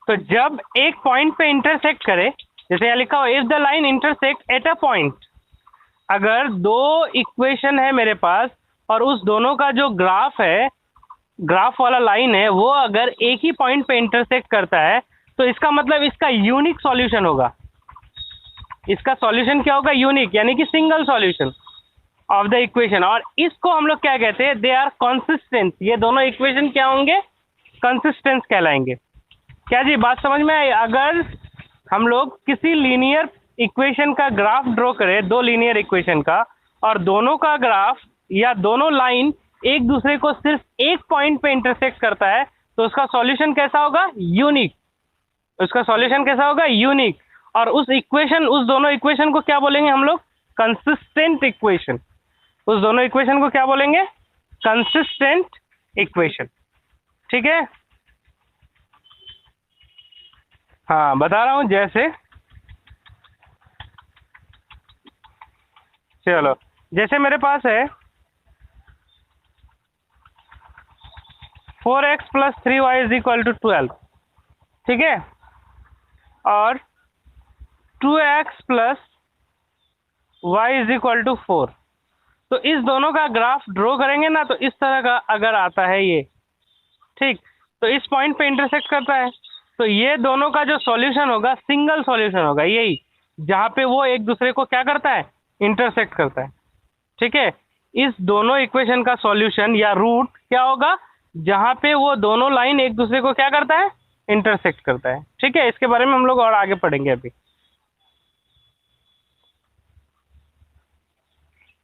तो जब एक पॉइंट पे इंटरसेक्ट करे, जैसे यहाँ लिखा हो if the line intersect at a point, अगर दो इक्वेशन है मेरे पास और उस दोनों का जो ग्राफ है, ग्राफ वाला लाइन है, वो अगर एक ही पॉइंट पे इंटरसेक्ट करता है तो इसका मतलब इसका यूनिक सॉल्यूशन होगा। इसका सॉल्यूशन क्या होगा? यूनिक, यानी कि single solution of the equation. और इसको हम लोग क्या कहते हैं? They are consistent. ये दोनों इक्वेशन क्या होंगे? कंसिस्टेंट कहलाएंगे। क्या जी बात समझ में आई? अगर हम लोग किसी लीनियर इक्वेशन का ग्राफ ड्रॉ करें, दो लीनियर इक्वेशन का, और दोनों का ग्राफ या दोनों लाइन एक दूसरे को सिर्फ एक पॉइंट पे इंटरसेक्ट करता है, तो उसका सॉल्यूशन कैसा होगा? यूनिक। उसका सॉल्यूशन कैसा होगा? यूनिक। और उस इक्वेशन, उस दोनों इक्वेशन को क्या बोलेंगे हम लोग? Consistent equation. उस दोनों इक्वेशन को क्या बोलेंगे? Consistent equation. ठीक है? हाँ बता रहा हूं। जैसे चलो, जैसे मेरे पास है 4x plus 3y is equal to 12, ठीक है, और 2x plus Y is equal to 4। तो इस दोनों का ग्राफ ड्रॉ करेंगे ना, तो इस तरह का अगर आता है ये, ठीक, तो इस पॉइंट पे इंटरसेक्ट करता है, तो ये दोनों का जो सॉल्यूशन होगा सिंगल सॉल्यूशन होगा, यही जहाँ पे वो एक दूसरे को क्या करता है? इंटरसेक्ट करता है। ठीक है? इस दोनों इक्वेशन का सॉल्यूशन या रूट क्या होगा? जहाँ पे वो दोनों लाइन एक दूसरे को क्या करता है? इंटरसेक्ट करता है। ठीक है? इसके बारे में हम लोग और आगे पढ़ेंगे अभी।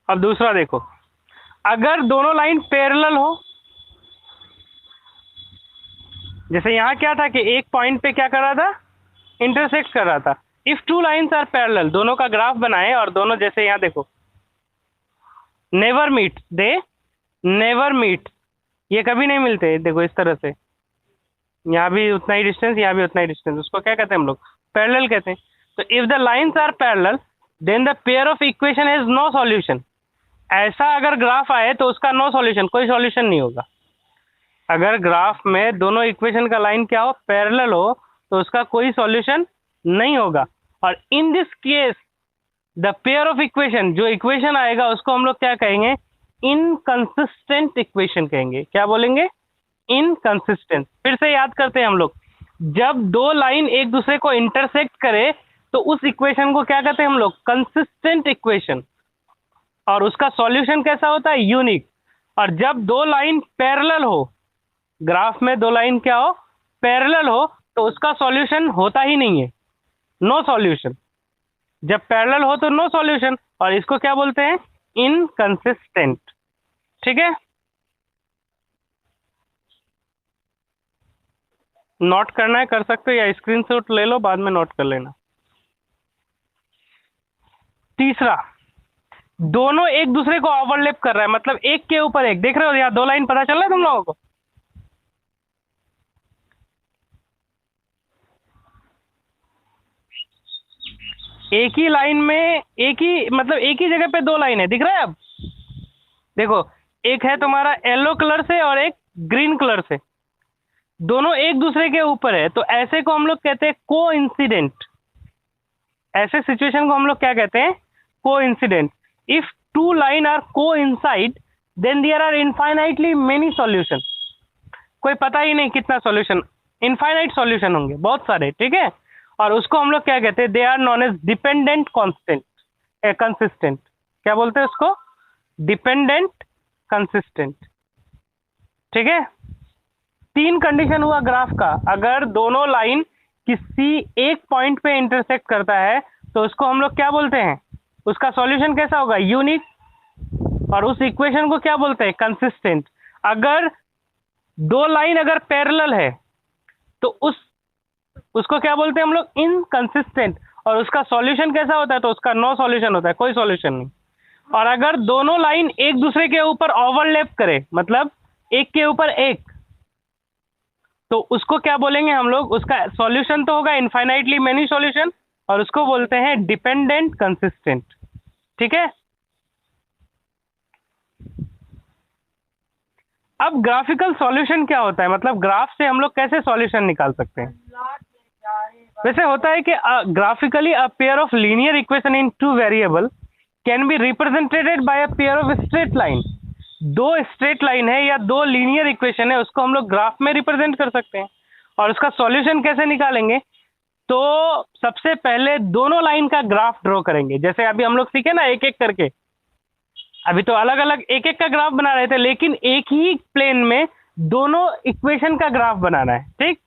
अब दूसरा देखो, अगर दोनों लाइन पैरेलल हो, जैसे यहाँ क्या था कि एक पॉइंट पे क्या कर रहा था? इंटरसेक्ट कर रहा था। If two lines are parallel, दोनों का ग्राफ बनाए और दोनों, जैसे यहाँ देखो, never meet, they never meet, ये कभी नहीं मिलते। देखो इस तरह से, यहाँ भी उतना ही डिस्टेंस, यहाँ भी उतना ही डिस्टेंस, उसको क्या कहते हैं हम लोग? पैरेलल कहते हैं। तो if the lines are parallel then the pair of equation has no solution. ऐसा अगर ग्राफ आए तो उसका नो सॉल्यूशन, कोई सॉल्यूशन नहीं होगा। अगर ग्राफ में दोनों इक्वेशन का लाइन क्या हो? पैरेलल हो, तो उसका कोई सॉल्यूशन नहीं होगा। और in this case the pair of equation, जो इक्वेशन आएगा उसको हम लोग क्या कहेंगे? इनकंसिस्टेंट इक्वेशन कहेंगे। क्या बोलेंगे? इनकंसिस्टेंट। फिर से याद करते हैं हम लोग, जब दो लाइन एक दूसरे को इंटरसेक्ट करे तो उस इक्वेशन को क्या कहते हैं हम लोग? Consistent equation. और उसका सॉल्यूशन कैसा होता है? यूनिक। और जब दो लाइन पैरेलल हो, ग्राफ में दो लाइन क्या हो? पैरेलल हो, तो उसका सॉल्यूशन होता ही नहीं है, नो सॉल्यूशन। जब पैरेलल हो तो नो सॉल्यूशन, और इसको क्या बोलते हैं? इनकंसिस्टेंट। ठीक है? नोट करना है कर सकते हो, या स्क्रीनशॉट ले लो, बाद में नोट कर लेना। तीसरा, दोनों एक दूसरे को ओवरलैप कर रहा है, मतलब एक के ऊपर एक। देख रहे हो यहाँ दो लाइन, पता चल रहा है तुम लोगों को? एक ही लाइन में, एक ही, मतलब एक ही जगह पे दो लाइन है, दिख रहा है? अब देखो, एक है तुम्हारा येलो कलर से और एक ग्रीन कलर से, दोनों एक दूसरे के ऊपर है, तो ऐसे को हम लोग कहते हैं कोइंसिडेंट। ऐसे सिचुएशन को हम लोग क्या कहते हैं? Coincident. If two line are coincide then there are infinitely many solution. कोई पता ही नहीं कितना सॉल्यूशन, इनफाइनाइट सॉल्यूशन होंगे, बहुत सारे। ठीक है? और उसको हम लोग क्या कहते हैं? They are known as dependent constant, consistent. क्या बोलते हैं उसको? Dependent consistent. ठीक है? तीन कंडीशन हुआ ग्राफ का। अगर दोनों लाइन किसी एक पॉइंट पे इंटरसेक्ट करता है तो उसको हम लोग क्या बोलते हैं? उसका सॉल्यूशन कैसा होगा? यूनिक। और उस इक्वेशन को क्या बोलते हैं? कंसिस्टेंट। अगर दो लाइन अगर पैरेलल है तो उसको क्या बोलते हैं हम लोग? इनकंसिस्टेंट। और उसका सॉल्यूशन कैसा होता है? तो उसका नो सॉल्यूशन होता है, कोई सॉल्यूशन नहीं। और अगर दोनों लाइन एक दूसरे के ऊपर ओवरलैप करे, मतलब एक के ऊपर एक, तो उसको क्या बोलेंगे हम लोग? उसका सॉल्यूशन तो होगा इनफाइनाइटली मेनी सॉल्यूशन, और उसको बोलते हैं डिपेंडेंट कंसिस्टेंट। ठीक है? अब ग्राफिकल सॉल्यूशन क्या होता है? मतलब ग्राफ से हम लोग कैसे सॉल्यूशन निकाल सकते हैं? वैसे होता है कि graphically a pair of linear equation in two variable can be represented by a pair of straight line. दो स्ट्रेट लाइन है या दो लीनियर इक्वेशन है, उसको हम लोग ग्राफ में रिप्रेजेंट कर सकते हैं। और उसका सॉल्यूशन कैसे निकालेंगे? तो सबसे पहले दोनों लाइन का ग्राफ ड्रॉ करेंगे। जैसे अभी हम लोग सीखे ना एक एक करके, अभी तो अलग अलग एक एक का ग्राफ बना रहे थे, लेकिन एक ही प्लेन में दोनों इक्वेशन का ग्राफ बनाना है। ठीक,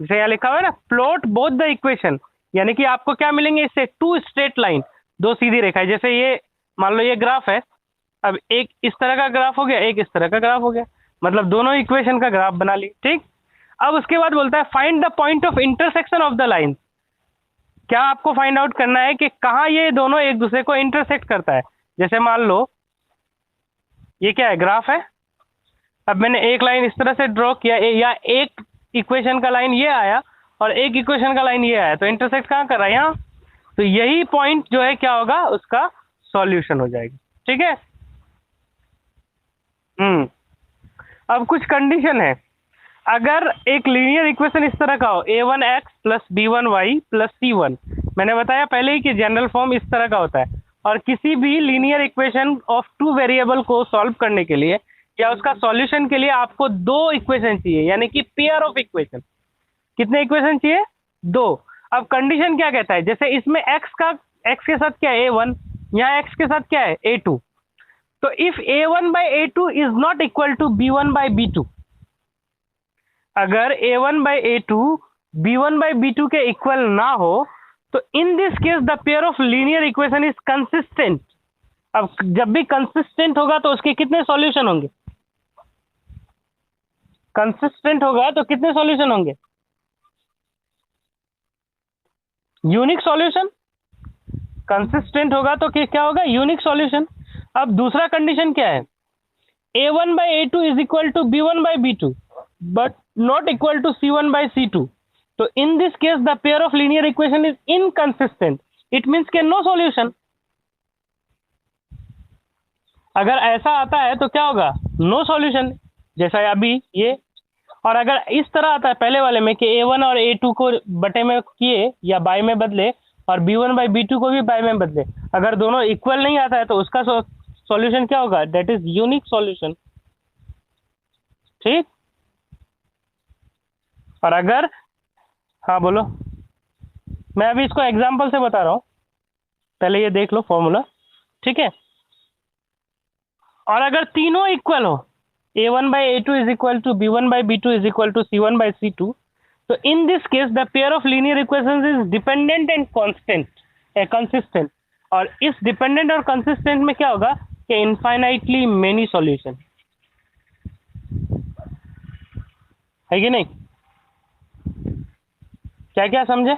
जैसे यहाँ लिखा हुआ है ना, प्लॉट बोथ द इक्वेशन, यानी कि आपको क्या मिलेंगे इससे? टू स्ट्रेट लाइन, दो सीधी रेखाएं। जैसे ये मान लो ये ग्राफ है, अब एक इस तरह का ग्राफ हो गया, एक इस तरह का ग्राफ हो गया, मतलब दोनों इक्वेशन का ग्राफ बना ली। ठीक, अब उसके बाद बोलता है find the point of intersection of the line. क्या आपको फाइंड आउट करना है कि कहाँ ये दोनों एक दूसरे को इंटरसेक्ट करता है। जैसे मान लो ये क्या है, ग्राफ है। अब मैंने एक लाइन इस तरह से ड्रॉ किया, या एक इक्वेशन का लाइन ये आया और एक इक्वेशन का लाइन ये आया, तो इंटरसेक्ट कहाँ कर रहा है? यहाँ। तो यही पॉइंट जो है क्या होगा, उसका सॉल्यूशन हो जाएगा। ठीक है। अब कुछ कंडीशन है। अगर एक लीनियर इक्वेशन इस तरह का हो, a1x plus b1y plus c1, मैंने बताया पहले ही कि जनरल फॉर्म इस तरह का होता है। और किसी भी linear equation of two variable को सॉल्व करने के लिए या उसका सॉल्यूशन के लिए आपको दो इक्वेशन चाहिए, यानी कि पेयर ऑफ इक्वेशन। कितने इक्वेशन चाहिए? दो। अब कंडीशन क्या कहता है? जैसे इसमें x के साथ क्या है? a1, यहाँ x के साथ क्या है? a2। तो if a1 by a2 is not equal to b1 by b2, अगर a1 by a2 b1 by b2 के इक्वल ना हो, तो in this case the pair of linear equation is consistent. अब जब भी कंसिस्टेंट होगा तो उसके कितने सॉल्यूशन होंगे? कंसिस्टेंट होगा तो कितने सॉल्यूशन होंगे? Unique solution. कंसिस्टेंट होगा तो क्या होगा? Unique solution. अब दूसरा कंडीशन क्या है? a1 by a2 is equal to b1 by b2 but not equal to c1 by c2. So in this case the pair of linear equation is inconsistent. It means के no solution. अगर ऐसा आता है तो क्या होगा? No solution, जैसा अभी ये। और अगर इस तरह आता है पहले वाले में कि a1 और a2 को बटे में किए या बाय में बदले, और b1 by b2 को भी बाय में बदले, अगर दोनों इक्वल नहीं आता है तो उसका सॉल्यूशन क्या होगा? That is unique solution. ठीक। और अगर, हाँ बोलो, मैं अभी इसको एग्जांपल से बता रहा हूँ, पहले ये देख लो फॉर्मूला। ठीक है। और अगर तीनों इक्वल हो, a1 by a2 is equal to b1 by b2 is equal to c1 by c2, तो in this case the pair of linear equations is dependent and consistent। और इस डिपेंडेंट और कंसिस्टेंट में क्या होगा कि इनफाइनाइटली मेनी सॉल्यूशन है कि नहीं? क्या क्या समझे?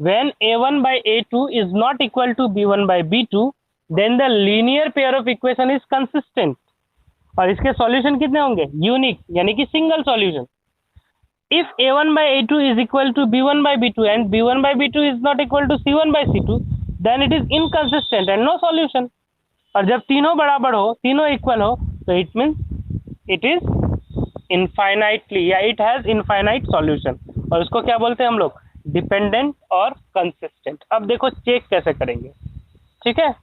when a1 by a2 is not equal to b1 by b2 then the linear pair of equation is consistent। और इसके सॉल्यूशन कितने होंगे? यूनिक, यानी कि single solution. If a1 by a2 is equal to b1 by b2 and b1 by b2 is not equal to c1 by c2 then it is inconsistent and no solution। और जब तीनों बराबर हो, तीनों equal हो, तो it means it is infinitely, या it has infinite solution. और उसको क्या बोलते हैं हम लोग? डिपेंडेंट और कंसिस्टेंट। अब देखो चेक कैसे करेंगे। ठीक है।